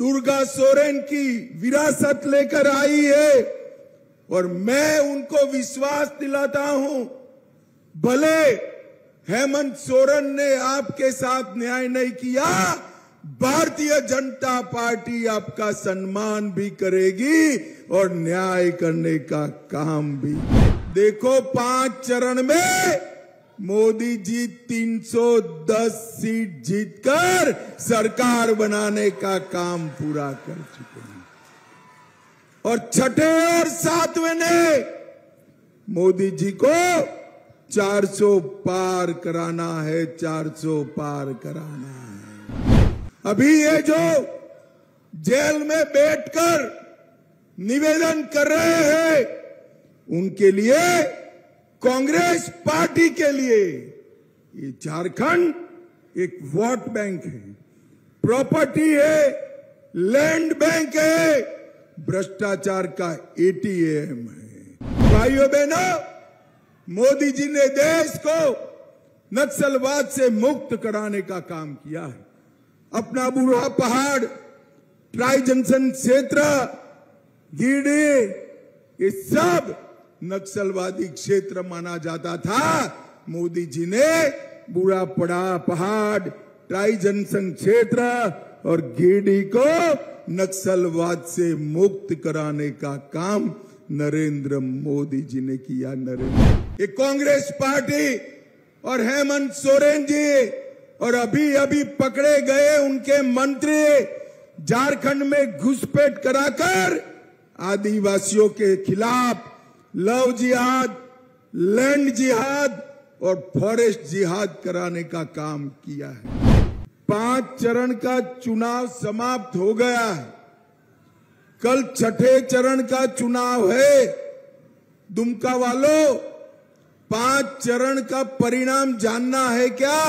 दुर्गा सोरेन की विरासत लेकर आई है और मैं उनको विश्वास दिलाता हूं, भले हेमंत सोरेन ने आपके साथ न्याय नहीं किया, भारतीय जनता पार्टी आपका सम्मान भी करेगी और न्याय करने का काम भी। देखो 5 चरण में मोदी जी 310 सीट जीतकर सरकार बनाने का काम पूरा कर चुके हैं और छठे और 7वें ने मोदी जी को 400 पार कराना है, 400 पार कराना है। अभी ये जो जेल में बैठकर निवेदन कर रहे हैं, उनके लिए, कांग्रेस पार्टी के लिए ये झारखंड एक वोट बैंक है, प्रॉपर्टी है, लैंड बैंक है, भ्रष्टाचार का एटीएम है। भाइयों बहनों, मोदी जी ने देश को नक्सलवाद से मुक्त कराने का काम किया है। अपना बूढ़ा पहाड़, ट्राई जंक्शन क्षेत्र, गिरिडीह, ये सब नक्सलवादी क्षेत्र माना जाता था। मोदी जी ने बूढ़ा पहाड़, ट्राई जंक्शन क्षेत्र और गिरिडीह को नक्सलवाद से मुक्त कराने का काम नरेंद्र मोदी जी ने किया। ये कांग्रेस पार्टी और हेमंत सोरेन जी और अभी अभी पकड़े गए उनके मंत्री झारखंड में घुसपैठ कराकर आदिवासियों के खिलाफ लव जिहाद, लैंड जिहाद और फॉरेस्ट जिहाद कराने का काम किया है। 5 चरण का चुनाव समाप्त हो गया है, कल छठे चरण का चुनाव है। दुमका वालों, 5 चरण का परिणाम जानना है क्या?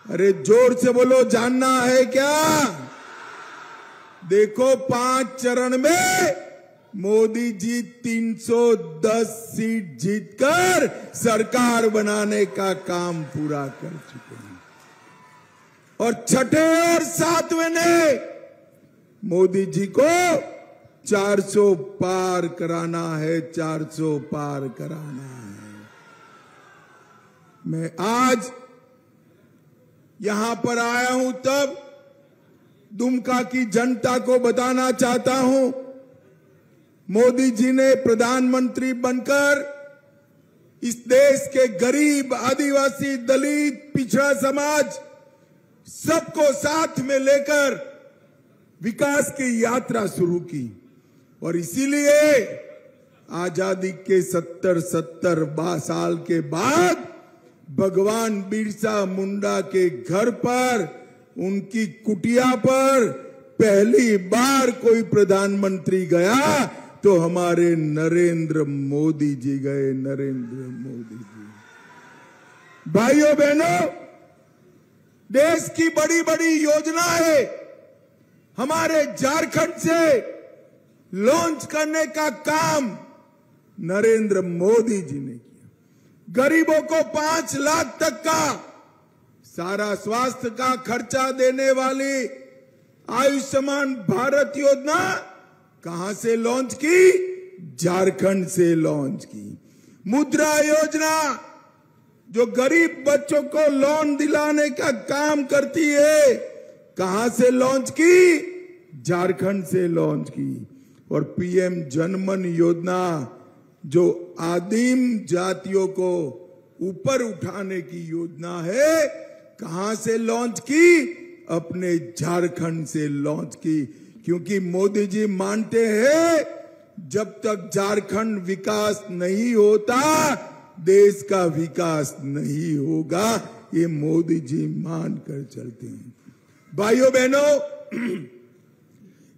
अरे जोर से बोलो, जानना है क्या? देखो 5 चरण में मोदी जी 310 सीट जीतकर सरकार बनाने का काम पूरा कर चुके हैं और छठे और 7वें ने मोदी जी को 400 पार कराना है, 400 पार कराना है। मैं आज यहां पर आया हूं तब दुमका की जनता को बताना चाहता हूं, मोदी जी ने प्रधानमंत्री बनकर इस देश के गरीब, आदिवासी, दलित, पिछड़ा समाज सबको साथ में लेकर विकास की यात्रा शुरू की और इसीलिए आजादी के 70 साल के बाद भगवान बिरसा मुंडा के घर पर, उनकी कुटिया पर पहली बार कोई प्रधानमंत्री गया तो हमारे नरेंद्र मोदी जी गए। नरेंद्र मोदी जी। भाइयों बहनों, देश की बड़ी बड़ी योजनाएं हमारे झारखंड से लॉन्च करने का काम नरेंद्र मोदी जी ने किया। गरीबों को 5 लाख तक का सारा स्वास्थ्य का खर्चा देने वाली आयुष्मान भारत योजना कहां से लॉन्च की? झारखंड से लॉन्च की। मुद्रा योजना जो गरीब बच्चों को लोन दिलाने का काम करती है, कहां से लॉन्च की? झारखंड से लॉन्च की। और पीएम जनमन योजना जो आदिम जातियों को ऊपर उठाने की योजना है, कहां से लॉन्च की? अपने झारखंड से लॉन्च की। क्योंकि मोदी जी मानते हैं जब तक झारखंड विकास नहीं होता, देश का विकास नहीं होगा। ये मोदी जी मान कर चलते हैं। भाइयों बहनों,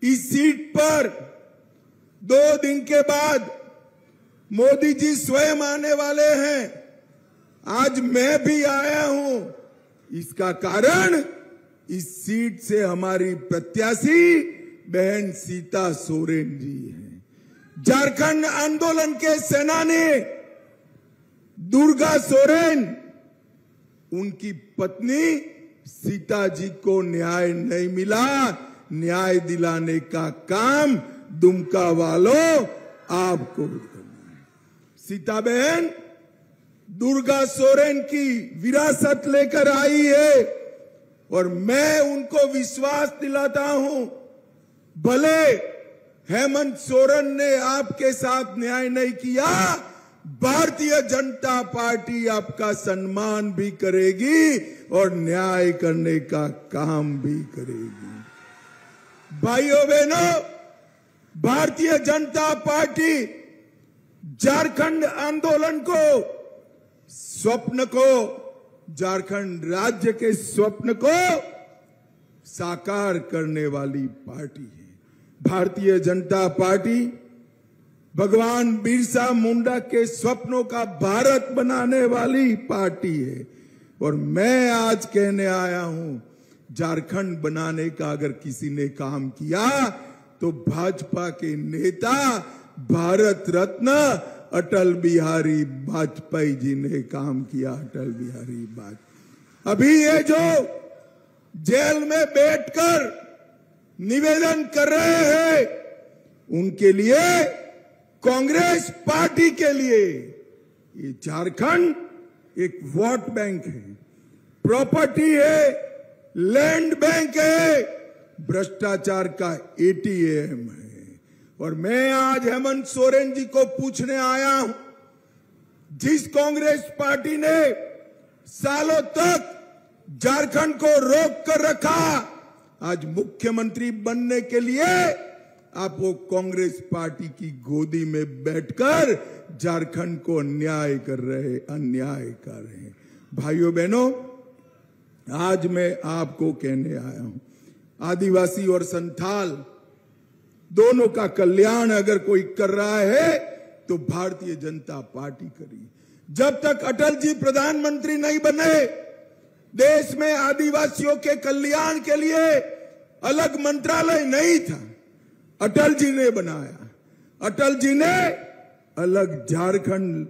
इस सीट पर 2 दिन के बाद मोदी जी स्वयं आने वाले हैं। आज मैं भी आया हूं। इसका कारण इस सीट से हमारी प्रत्याशी बहन सीता सोरेन जी हैं। झारखंड आंदोलन के सेनानी दुर्गा सोरेन, उनकी पत्नी सीता जी को न्याय नहीं मिला, न्याय दिलाने का काम दुमका वालों आपको करना है। सीता बहन दुर्गा सोरेन की विरासत लेकर आई है और मैं उनको विश्वास दिलाता हूं, भले हेमंत सोरेन ने आपके साथ न्याय नहीं किया, भारतीय जनता पार्टी आपका सम्मान भी करेगी और न्याय करने का काम भी करेगी। भाइयों बहनों, भारतीय जनता पार्टी झारखंड आंदोलन को, स्वप्न को, झारखंड राज्य के स्वप्न को साकार करने वाली पार्टी है। भारतीय जनता पार्टी भगवान बिरसा मुंडा के स्वप्नों का भारत बनाने वाली पार्टी है और मैं आज कहने आया हूं, झारखंड बनाने का अगर किसी ने काम किया तो भाजपा के नेता भारत रत्न अटल बिहारी वाजपेयी जी ने काम किया। अटल बिहारी वाजपेयी अभी ये जो जेल में बैठकर निवेदन कर रहे हैं, उनके लिए, कांग्रेस पार्टी के लिए ये झारखंड एक वोट बैंक है, प्रॉपर्टी है, लैंड बैंक है, भ्रष्टाचार का एटीएम है। और मैं आज हेमंत सोरेन जी को पूछने आया हूं, जिस कांग्रेस पार्टी ने सालों तक झारखंड को रोक कर रखा, आज मुख्यमंत्री बनने के लिए आप वो कांग्रेस पार्टी की गोदी में बैठकर झारखंड को अन्याय कर रहे हैं। भाइयों बहनों, आज मैं आपको कहने आया हूं, आदिवासी और संथाल दोनों का कल्याण अगर कोई कर रहा है तो भारतीय जनता पार्टी करी। जब तक अटल जी प्रधानमंत्री नहीं बने, देश में आदिवासियों के कल्याण के लिए अलग मंत्रालय नहीं था, अटल जी ने बनाया। अटल जी ने अलग झारखंड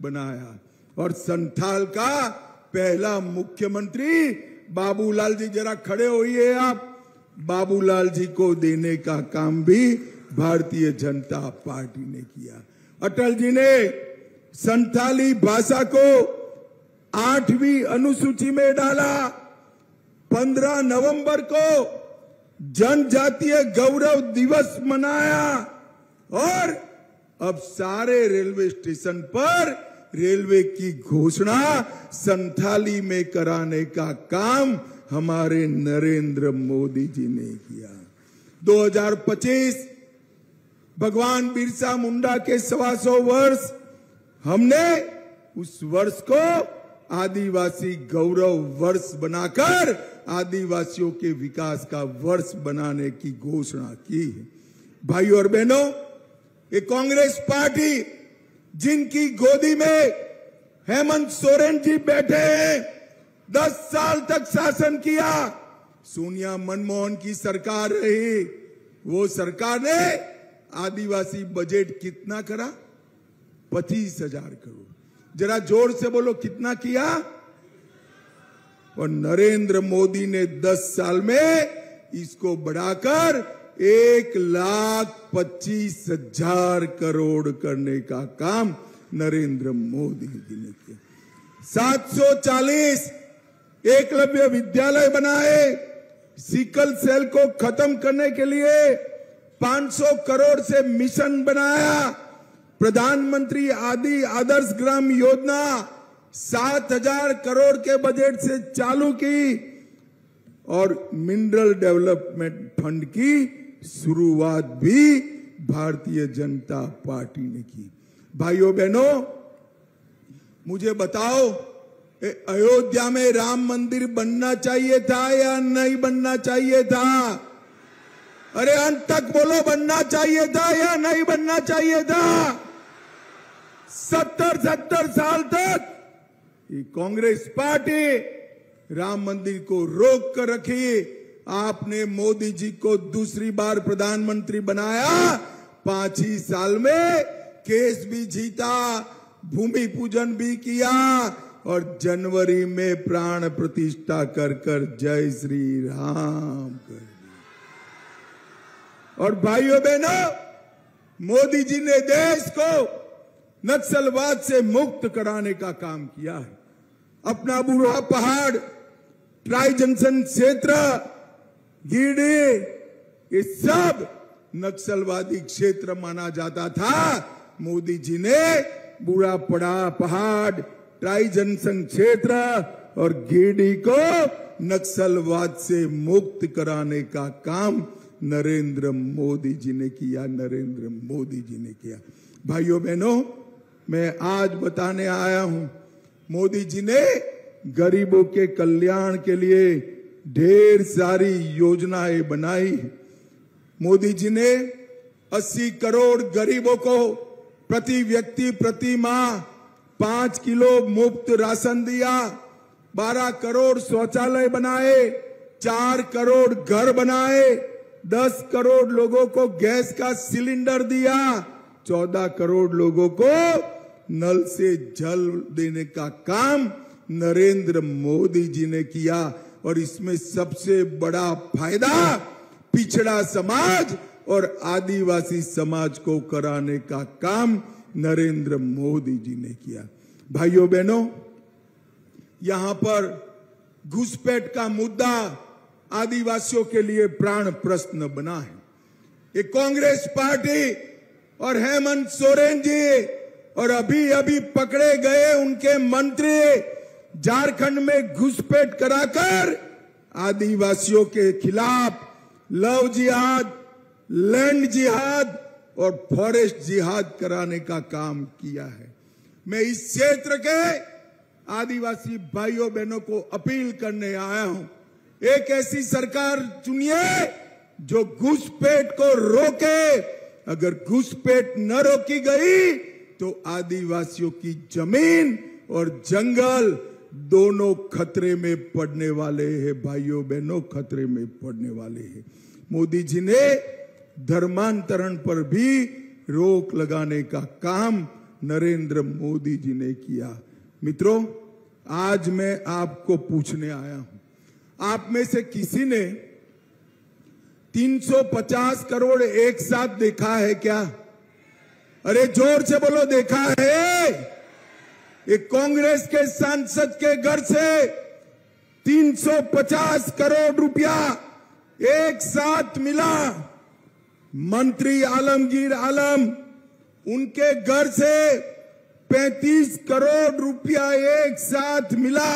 बनाया और संथाल का पहला मुख्यमंत्री बाबूलाल जी, जरा खड़े होइए आप, बाबूलाल जी को देने का काम भी भारतीय जनता पार्टी ने किया। अटल जी ने संथाली भाषा को 8वीं अनुसूची में डाला। 15 नवंबर को जनजातीय गौरव दिवस मनाया और अब सारे रेलवे स्टेशन पर रेलवे की घोषणा संथाली में कराने का काम हमारे नरेंद्र मोदी जी ने किया। 2025 भगवान बिरसा मुंडा के 125 वर्ष, हमने उस वर्ष को आदिवासी गौरव वर्ष बनाकर आदिवासियों के विकास का वर्ष बनाने की घोषणा की है। भाइयों और बहनों, ये कांग्रेस पार्टी जिनकी गोदी में हेमंत सोरेन जी बैठे हैं, 10 साल तक शासन किया, सोनिया मनमोहन की सरकार रही, वो सरकार ने आदिवासी बजट कितना करा? 25,000 करोड़। जरा जोर से बोलो, कितना किया? और नरेंद्र मोदी ने 10 साल में इसको बढ़ाकर 1,25,000 करोड़ करने का काम नरेंद्र मोदी जी ने किया। 740 एकलव्य विद्यालय बनाए, सिकल सेल को खत्म करने के लिए 500 करोड़ से मिशन बनाया, प्रधानमंत्री आदि आदर्श ग्राम योजना 7,000 करोड़ के बजट से चालू की और मिनरल डेवलपमेंट फंड की शुरुआत भी भारतीय जनता पार्टी ने की। भाइयों बहनों, मुझे बताओ, अयोध्या में राम मंदिर बनना चाहिए था या नहीं बनना चाहिए था? अरे अंत तक बोलो, बनना चाहिए था या नहीं बनना चाहिए था? 70 साल तक ये कांग्रेस पार्टी राम मंदिर को रोक कर रखी। आपने मोदी जी को दूसरी बार प्रधानमंत्री बनाया, 5 ही साल में केस भी जीता, भूमि पूजन भी किया और जनवरी में प्राण प्रतिष्ठा कर जय श्री राम कर दी। और भाइयों बहनों, मोदी जी ने देश को नक्सलवाद से मुक्त कराने का काम किया है। अपना बूढ़ा पहाड़, ट्राई जंक्शन क्षेत्र, गिरिडीह, ये सब नक्सलवादी क्षेत्र माना जाता था। मोदी जी ने बूढ़ा पहाड़, ट्राई जंक्शन क्षेत्र और गिरिडीह को नक्सलवाद से मुक्त कराने का काम नरेंद्र मोदी जी ने किया, नरेंद्र मोदी जी ने किया। भाइयों बहनों, मैं आज बताने आया हूं, मोदी जी ने गरीबों के कल्याण के लिए ढेर सारी योजनाएं बनाई। मोदी जी ने 80 करोड़ गरीबों को प्रति व्यक्ति प्रति माह 5 किलो मुफ्त राशन दिया, 12 करोड़ शौचालय बनाए, 4 करोड़ घर बनाए, 10 करोड़ लोगों को गैस का सिलेंडर दिया, 14 करोड़ लोगों को नल से जल देने का काम नरेंद्र मोदी जी ने किया। और इसमें सबसे बड़ा फायदा पिछड़ा समाज और आदिवासी समाज को कराने का काम नरेंद्र मोदी जी ने किया। भाइयों बहनों, यहां पर घुसपैठ का मुद्दा आदिवासियों के लिए प्राण प्रश्न बना है। ये कांग्रेस पार्टी और हेमंत सोरेन जी और अभी अभी पकड़े गए उनके मंत्री झारखंड में घुसपैठ कराकर आदिवासियों के खिलाफ लव जिहाद, लैंड जिहाद और फॉरेस्ट जिहाद कराने का काम किया है। मैं इस क्षेत्र के आदिवासी भाइयों बहनों को अपील करने आया हूं, एक ऐसी सरकार चुनिए जो घुसपैठ को रोके। अगर घुसपैठ न रोकी गई तो आदिवासियों की जमीन और जंगल दोनों खतरे में पड़ने वाले हैं। भाइयों बहनों, खतरे में पड़ने वाले हैं। मोदी जी ने धर्मांतरण पर भी रोक लगाने का काम नरेंद्र मोदी जी ने किया। मित्रों, आज मैं आपको पूछने आया हूं, आप में से किसी ने 350 करोड़ एक साथ देखा है क्या? अरे जोर से बोलो, देखा है? एक कांग्रेस के सांसद के घर से 350 करोड़ रुपया एक साथ मिला। मंत्री आलमगीर आलम, उनके घर से 35 करोड़ रुपया एक साथ मिला।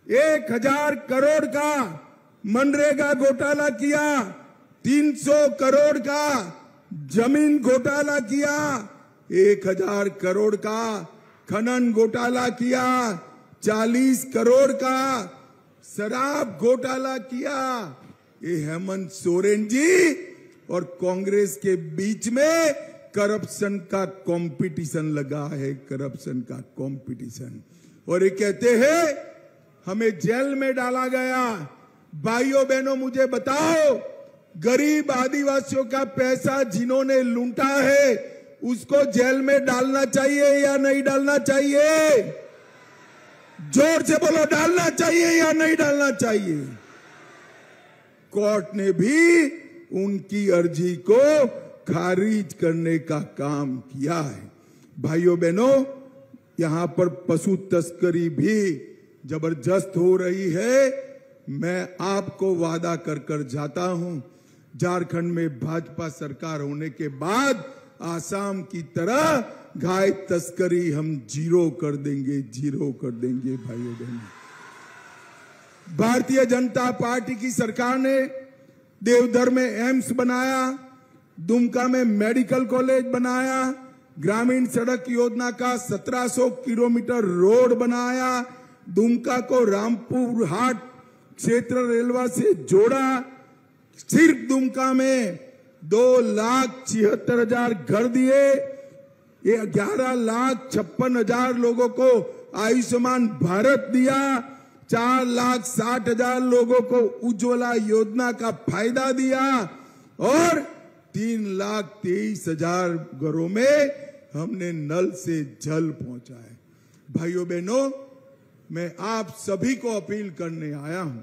1000 करोड़ का मनरेगा घोटाला किया, 300 करोड़ का जमीन घोटाला किया, 1000 करोड़ का खनन घोटाला किया, 40 करोड़ का शराब घोटाला किया। ये हेमंत सोरेन जी और कांग्रेस के बीच में करप्शन का कंपटीशन लगा है, करप्शन का कंपटीशन। और ये कहते हैं हमें जेल में डाला गया। भाइयों बहनों, मुझे बताओ, गरीब आदिवासियों का पैसा जिन्होंने लूटा है उसको जेल में डालना चाहिए या नहीं डालना चाहिए? जोर से बोलो, डालना चाहिए या नहीं डालना चाहिए? कोर्ट ने भी उनकी अर्जी को खारिज करने का काम किया है। भाइयों बहनों, यहां पर पशु तस्करी भी जबरदस्त हो रही है। मैं आपको वादा कर कर जाता हूं, झारखंड में भाजपा सरकार होने के बाद आसाम की तरह गाय तस्करी हम जीरो कर देंगे, जीरो कर देंगे। भाइयों बहनों, भारतीय जनता पार्टी की सरकार ने देवधर में एम्स बनाया, दुमका में मेडिकल कॉलेज बनाया, ग्रामीण सड़क योजना का 1700 किलोमीटर रोड बनाया, दुमका को रामपुर हाट क्षेत्र रेलवे से जोड़ा। सिर्फ दुमका में 2,76,000 घर दिए, ये 11,56,000 लोगों को आयुष्मान भारत दिया, 4,60,000 लोगों को उज्ज्वला योजना का फायदा दिया और 3,23,000 घरों में हमने नल से जल पहुंचाए। भाइयों बहनों, मैं आप सभी को अपील करने आया हूं,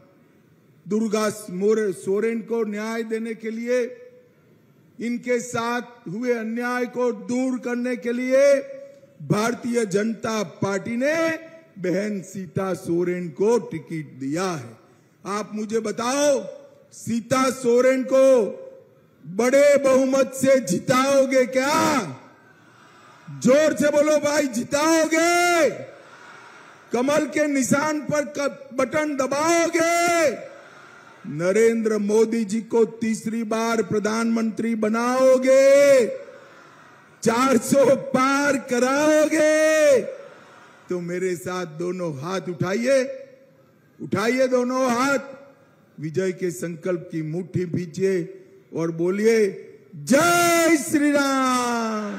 दुर्गा सोरेन को न्याय देने के लिए इनके साथ हुए अन्याय को दूर करने के लिए भारतीय जनता पार्टी ने बहन सीता सोरेन को टिकट दिया है। आप मुझे बताओ, सीता सोरेन को बड़े बहुमत से जिताओगे क्या? जोर से बोलो भाई, जिताओगे? कमल के निशान पर बटन दबाओगे? नरेंद्र मोदी जी को तीसरी बार प्रधानमंत्री बनाओगे? 400 पार कराओगे? तो मेरे साथ दोनों हाथ उठाइए, उठाइए दोनों हाथ, विजय के संकल्प की मुट्ठी भींचिए और बोलिए जय श्री राम,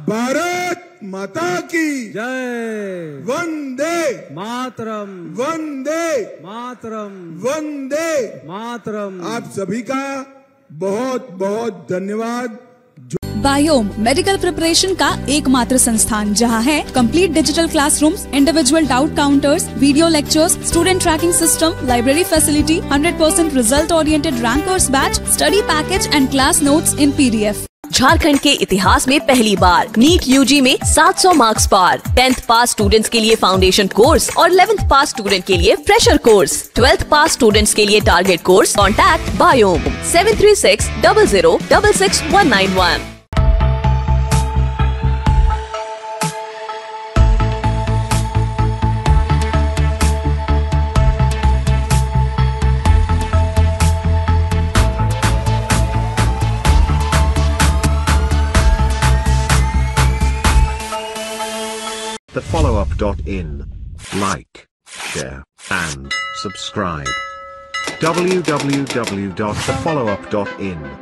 भारत माता की जय, वंदे मातरम, वंदे मातरम, वंदे मातरम। आप सभी का बहुत बहुत धन्यवाद। बायोम मेडिकल प्रिपरेशन का एकमात्र संस्थान जहां है complete digital classrooms, individual doubt counters, video lectures, student tracking system, library facility, 100% result oriented rankers batch, study package and class notes in PDF। Jharkhand के इतिहास में पहली बार नीट UG में 700 मार्क्स पार। 10th पास स्टूडेंट्स के लिए फाउंडेशन कोर्स और 11th पास student के लिए फ्रेशर कोर्स। 12th पास स्टूडेंट्स के लिए target course. Contact biome 736 00 66 191। thefollowup.in. Like, share, and subscribe. www.thefollowup.in